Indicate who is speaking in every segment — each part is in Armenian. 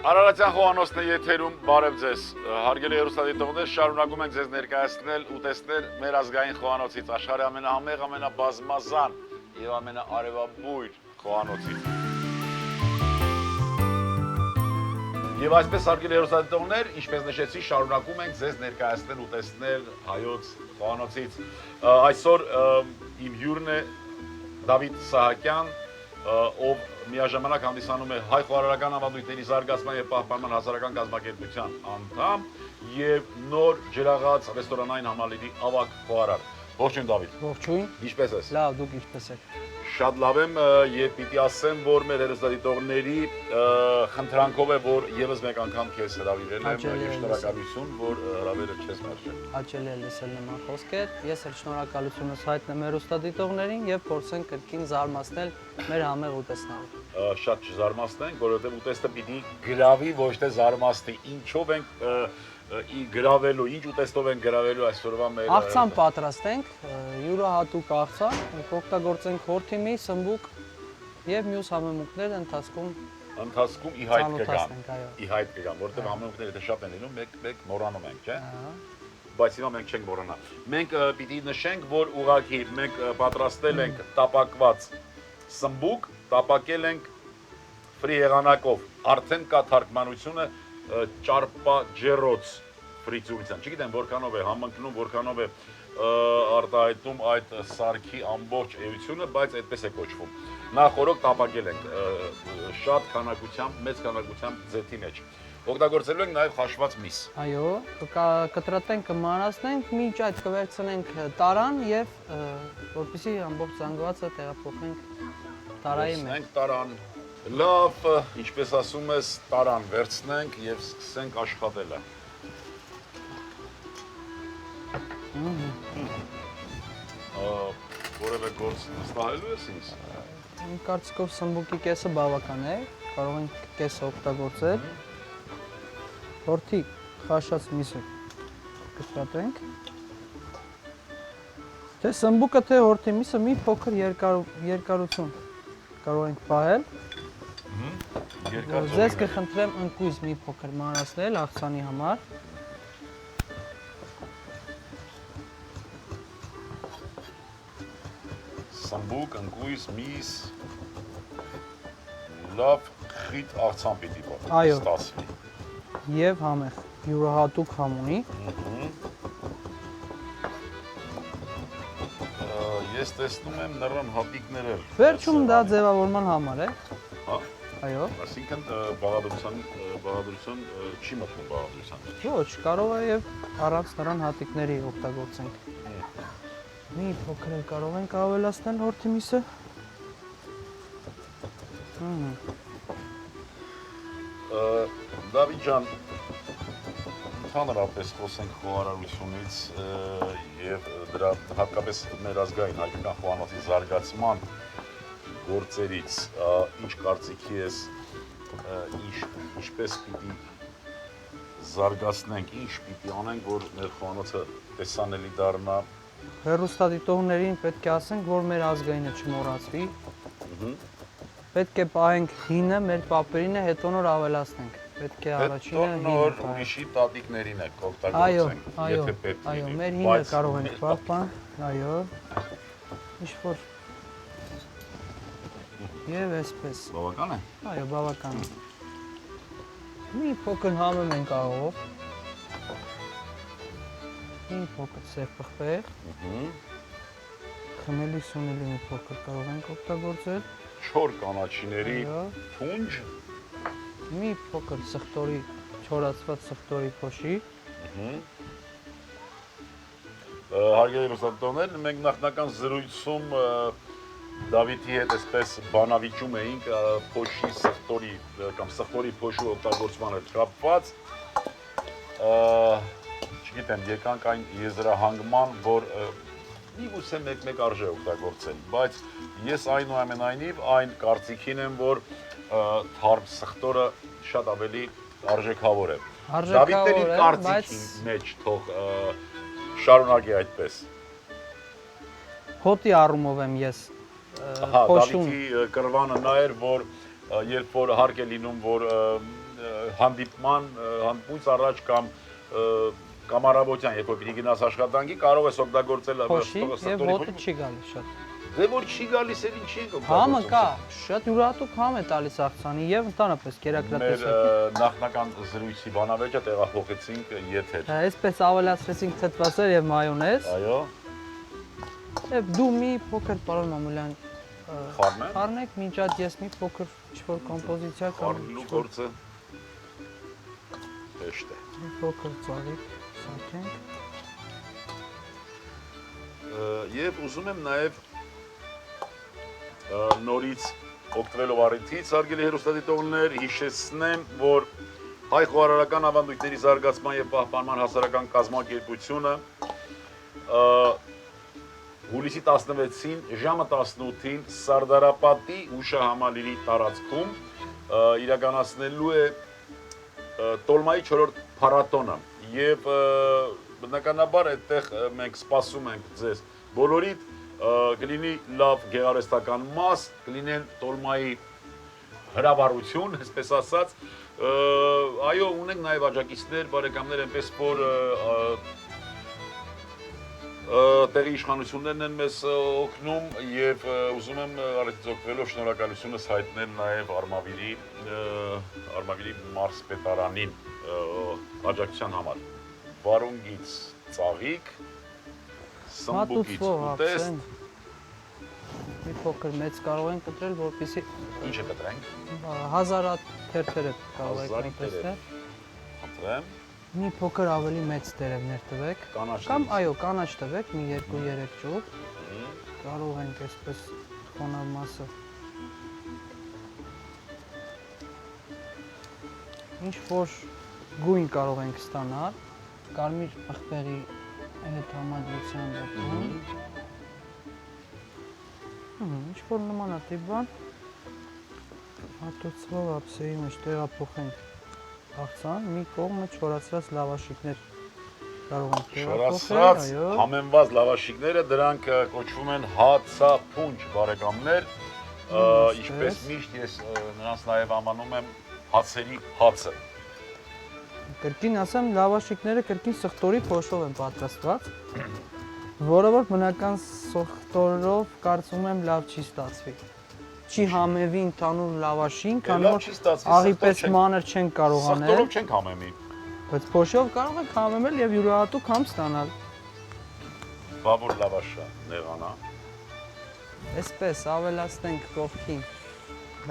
Speaker 1: Արարատյան խոհանոցն է եթերում, բարև ձեզ, հարգելի հեռուստադիտողներ, շարունակում ենք ձեզ ներկայացնել ու տեսնել մեր ազգային խոհանոցից, աշխարհի ամենահամեղ, ամենաբազմազան եւ ամենաարևաբույր խոհանոցից։ Եվ այսպես հարգելի հեռուստադիտողներ, ինչպես նշեցի, շարունակում ենք ձեզ ներկայացնել ու տեսնել հայոց խոհանոցից։ Այսօր իմ հյուրն է Դավիթ Սահակյան, ով միաժամանակ հանդիսանում է հայ խոհարարական ավանդույթների զարգացման եւ պահպանման հասարակական կազմակերպության անդամ եւ նոր ջրաղաց ռեստորանային համալիրի ավագ խոհարար։ Ողջույն Դավիթ։
Speaker 2: Ողջույն։
Speaker 1: Ինչպե՞ս ես։
Speaker 2: Լավ, դուք ինչպե՞ս եք։
Speaker 1: Շատ լավ եմ եւ պիտի ասեմ, որ մեր հեռուստադիտողների խնդրանքով է, որ եւս մեկ անգամ քեզ հրավիրել եմ եւ շնորհակալություն, որ հրավերը չես մերժել։
Speaker 2: Հաճելի է լսել նման խոսքեր։ Ես էլ շնորհակալությունս հայտնեմ հեռուստադիտողներին եւ փորձենք կրկին զարմացնել մեր համեղ ուտեստները։
Speaker 1: Շատ չզարմացնենք, որովհետեւ ուտեստը պիտի գրավի, ոչ թե զարմացնի։ Ինչով ենք գրավելու, ինչ ուտեստով են գրավելու այսօրվա մեր
Speaker 2: Աղցան պատրաստենք, յուրահատուկ աղցան, օգտագործենք հորթի մի, սմբուկ եւ մյուս համեմունքները
Speaker 1: ընթացքում ի հայտ կգան, որովհետեւ համեմունքները եթե շատ են լինում, մեկ մոռանում ենք, չէ՞։ Բայց հիմա մենք չենք մոռանա։ Մենք պիտի նշենք, որ ուղղակի մենք պատրաստել ենք տապակված սմբուկ, տապակել ենք ֆրի եղանակով, արդեն կա թարգմանությունը ճարպաջերոց ֆրիցուրիցիան։ Չգիտեմ որքանով է համընկնում, որքանով է արտահայտում այդ սարքի ամբողջ էությունը, բայց այդպես է կոչվում։ Նախորդ տապակել ենք շատ քանակությամբ, մեծ քանակությամբ ձեթի մեջ։ Օգտագործելու ենք նաև խաշված միս։
Speaker 2: Այո, կտրատենք, կմանացնենք, մինչ այդ կվերցնենք տարան եւ որպեսզի ամբողջ զանգվածը տեղափոխենք տարայի մեջ։
Speaker 1: Տարան լավ, ինչպես ասում ես, տարան վերցնենք եւ սկսենք աշխատելը։ Որևէ գործ վստահելու ես ինձ։
Speaker 2: Իմ կարծիքով սմբուկի կեսը բավական է, կարող ենք կեսը օգտագործել։ Հորթի խաշած միսը կտրատենք։ Թե սմբուկը, թե հորթի միսը մի փոքր երկարություն կարող ենք պահել։ Ձեզ կխնդրեմ ընկույզ մի փոքր մանրացնել աղցանի համար։
Speaker 1: Սմբուկ, ընկույզ, միս, լավ խիտ աղցան պիտի ստացվի։
Speaker 2: Եվ համեղ, յուրահատուկ համունի։
Speaker 1: Ես տեսնում եմ նրան հատիկներ էլ։
Speaker 2: Վերջում դա ձևավորման համար է։
Speaker 1: Հա։
Speaker 2: Այո։
Speaker 1: Այսինքն բաղադրության չի մտնում բաղադրության։
Speaker 2: Ոչ, կարող է եւ առանց նրան հատիկների օգտագործենք։ Մի փոքր էլ կարող ենք ավելացնել հորթի միսը։
Speaker 1: Դավիթ ջան, ընդհանրապես խոսենք խոհարարությունից եւ դրա հատկապես մեր ազգային հայկական խոհանոցի զարգացման գործերից, ինչ կարծիքի ես, ինչպես պիտի զարգացնենք, ինչ պիտի անենք, որ մեր խոհանոցը տեսանելի դառնա։
Speaker 2: Հեռուստադիտողներին պետք է ասենք, որ մեր ազգայինը չմոռացվի։ Պետք է պահենք հինը, մեր պապերինը, հետո նոր ավելացնենք։ Պետք է առաջինը
Speaker 1: հինը նոր ուրիշի տատիկներին է օգտագործենք, եթե պետք լինի։
Speaker 2: Այո, մեր հինը կարող ենք պահպան, այո։ Ինչ-որ Եվ այսպես։
Speaker 1: Բավական է։
Speaker 2: Այո, բավական է։ Մի փոքր համեմ ենք աղով։ Մի փոքր սև պղպեղ։ Խմելի սունելի մի փոքր կարող ենք օգտագործել։
Speaker 1: Չոր կանաչիների փունջ։
Speaker 2: Մի փոքր սխտորի, չորացված սխտորի փոշի։
Speaker 1: Հարգելի հեռուստադիտողներ, մենք նախնական զրույցում Դավիթի հետ այսպես բանավիճում էինք փոշի սխտորի կամ սխտորի փոշու օգտագործման հետ կապված։ Չգիտեմ, եկանք այն եզրահանգման, որ միգուցե մեկ արժե օգտագործել, բայց ես այնուամենայնիվ այն կարծիքին եմ, որ թարմ սխտորը շատ ավելի արժեքավոր է։ Դավիթների կարծիքի մեջ թող շարունակի այդպես։
Speaker 2: Հոտի առումով եմ ես
Speaker 1: Դավիթի կրվանը նա էր, որ երբ որ հարկ է լինում, որ հանդիպումից առաջ կամ կամարավոտյան, երբ որ պիտի գնաս աշխատանքի, կարող ես օգտագործել
Speaker 2: Փոշի եւ հոտը չի գալիս շատ։
Speaker 1: Դե որ չի գալիս էլ ինչի ենք օգտագործում։
Speaker 2: Համը կա, շատ յուրահատուկ համ է տալիս աղցանի եւ ընդհանրապես կերակրատեսակի։
Speaker 1: Մեր նախնական զրույցի բանավեճը տեղափոխեցինք եթեր։
Speaker 2: Այսպես ավելացրեցինք թթվասեր եւ մայոնեզ։
Speaker 1: Այո։
Speaker 2: Եվ դու մի փոքր պարոն Մամուլյան
Speaker 1: Խառնեմ։
Speaker 2: խառնեք, մինչ այդ ես մի փոքր ինչ-որ կոմպոզիցիա կամ
Speaker 1: Խառնելու գործը հեշտ է։
Speaker 2: մի փոքր ծաղիկ սարքենք։
Speaker 1: Եվ ուզում եմ նաև նորից օգտվելով առիթից հարգելի հեռուստադիտողներ հիշեցնեմ, որ հայ խոհարարական ավանդույթների զարգացման եւ պահպանման հասարակական կազմակերպությունը հուլիսի 16-ին ժամը 18-ին Սարդարապատի հուշահամալիրի տարածքում իրականացնելու է Տոլմայի 4-րդ փառատոնը եւ բնականաբար այդտեղ մենք սպասում ենք ձեզ բոլորիդ կլինի լավ գեղարվեստական մաս, կլինեն Տոլմայի հրավառություն, այսպես ասած, այո, ունենք նաև աջակիցներ, բարեկամներ, այնպես որ տեղի իշխանություններն են մեզ օգնում եւ ուզում եմ առիթից օգտվելով շնորհակալությունս հայտնել նաև Արմավիրի մարզպետարանին աջակցության համար։ Վարունգից ծաղիկ, սմբուկից ուտեստ։
Speaker 2: Մի փոքր մեծ կարող ենք կտրել, որպեսզի
Speaker 1: Ինչ է կտրենք։
Speaker 2: հազարատ թերթերը կարող եք ուտեսնել։
Speaker 1: Խնդրեմ։
Speaker 2: Մի փոքր ավելի մեծ տերևներ տվեք։ Կամ այո, կանաչ տվեք, մի 2-3 ճուղ։ Կարող ենք այսպես խոնավ մասը։ Ինչ որ գույն կարող ենք ստանալ, կարմիր աղբերի հետ համադրության դեպքում։ Ինչ որ նմանատիպ բան հատուցվող ափսեի մեջ տեղափոխենք աղցան, մի կողմը չորացրած լավաշիկներ կարող ենք տեղափոխել,
Speaker 1: Չորացրած համեմված լավաշիկները դրանք կոչվում են հացափունջ բարեկամներ, ինչպես միշտ ես նրանց նաև անվանում եմ հացերի հացը։
Speaker 2: Կրկին ասեմ, լավաշիկները կրկին սխտորի փոշով են պատրաստված, որը որ բնական սխտորով կարծում եմ լավ չի ստացվի։ Չի համևի ընդհանուր լավաշին, քանի որ աղի պես մանր չեն կարող անել։
Speaker 1: Սխտորով չենք համեմի։
Speaker 2: Բայց փոշով կարող եք համեմել եւ յուրահատուկ համ ստանալ։
Speaker 1: Բաբուր լավաշը նեղանա։
Speaker 2: Այսպես ավելացնենք կողքին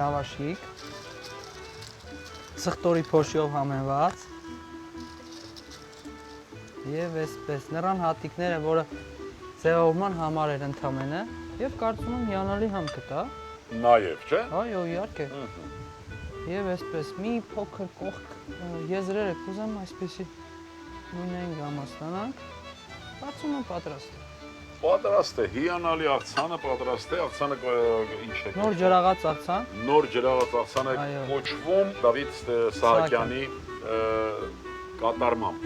Speaker 2: լավաշիկ, սխտորի փոշով համեմված։ Եվ այսպես նրան հատիկները, որը ձևավորման համար էր ընդամենը, եւ կարծում եմ հիանալի համ կտա։
Speaker 1: Նաեւ, չէ՞։
Speaker 2: Այո, իհարկե։ Եվ այսպես մի փոքր կողք եզրերը կուզեմ այսպեսի նույնային գամա ստանանք։ Կարծում եմ պատրաստ է։
Speaker 1: Պատրաստ է, հիանալի աղցանը պատրաստ է, աղցանը ինչ է։
Speaker 2: Նոր ջրաղաց աղցան։
Speaker 1: Նոր ջրաղաց աղցանը կոչվում Դավիթ Սահակյանի կատարմամբ։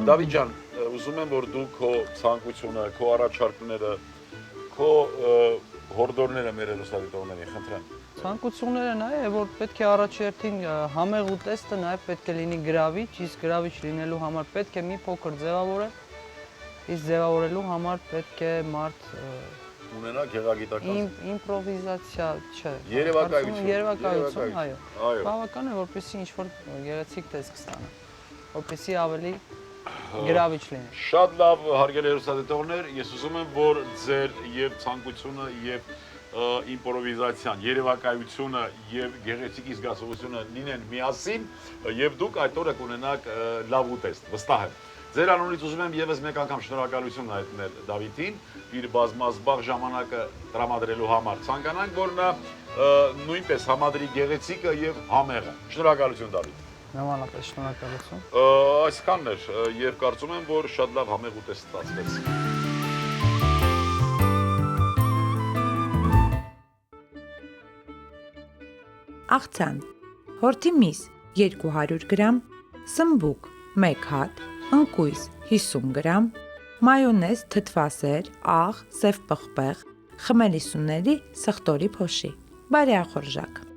Speaker 1: Դավիթ ջան, ուզում եմ որ դու քո ցանկությունը, քո առաջարկները, քո հորդորները մեր հեռուստադիտողներին խնդրեմ։
Speaker 2: Ցանկությունները նա է, որ պետք է առաջերտին համեղ ուտեստը նաև պետք է լինի գրավիչ, իսկ գրավիչ լինելու համար պետք է մի փոքր ձևավորել, իսկ ձևավորելու համար պետք է մարդ
Speaker 1: ունենա գեղագիտական
Speaker 2: իմպրովիզացիա, չէ։
Speaker 1: Երևակայություն,
Speaker 2: այո։ Բավական է, որպեսզի ինչ-որ գեղեցիկ տեսք ստանա, որպեսզի ավելի գրավիչ լինի։
Speaker 1: Շատ լավ, հարգելի հեռուստադիտողներ, ես ուզում եմ, որ ձեր եւ ցանկությունը եւ իմպրովիզացիան, երևակայությունը եւ գեղեցիկի զգացողությունը լինեն միասին եւ դուք այդ օրը կունենաք լավ ուտեստ, վստահ եմ։ Ձեր անունից ուզում եմ եւս մեկ անգամ շնորհակալություն հայտնել Դավիթին իր բազմազբաղ ժամանակը տրամադրելու համար։ Ցանկանանք, որ նա նույնպես համադրի գեղեցիկը եւ համեղը։ Շնորհակալություն Դավիթ։
Speaker 2: Նմանապես շնորհակալություն։
Speaker 1: Այսքանն էր եւ կարծում եմ, որ շատ լավ համեղ ուտեստ ստացվեց։
Speaker 3: Աղցան, հորթի միս 200 գրամ, սմբուկ 1 հատ, ընկույզ 50 գրամ, մայոնեզ, թթվասեր, աղ, սև պղպեղ, խմելիսունների սխտորի փոշի, բարեախորժակ։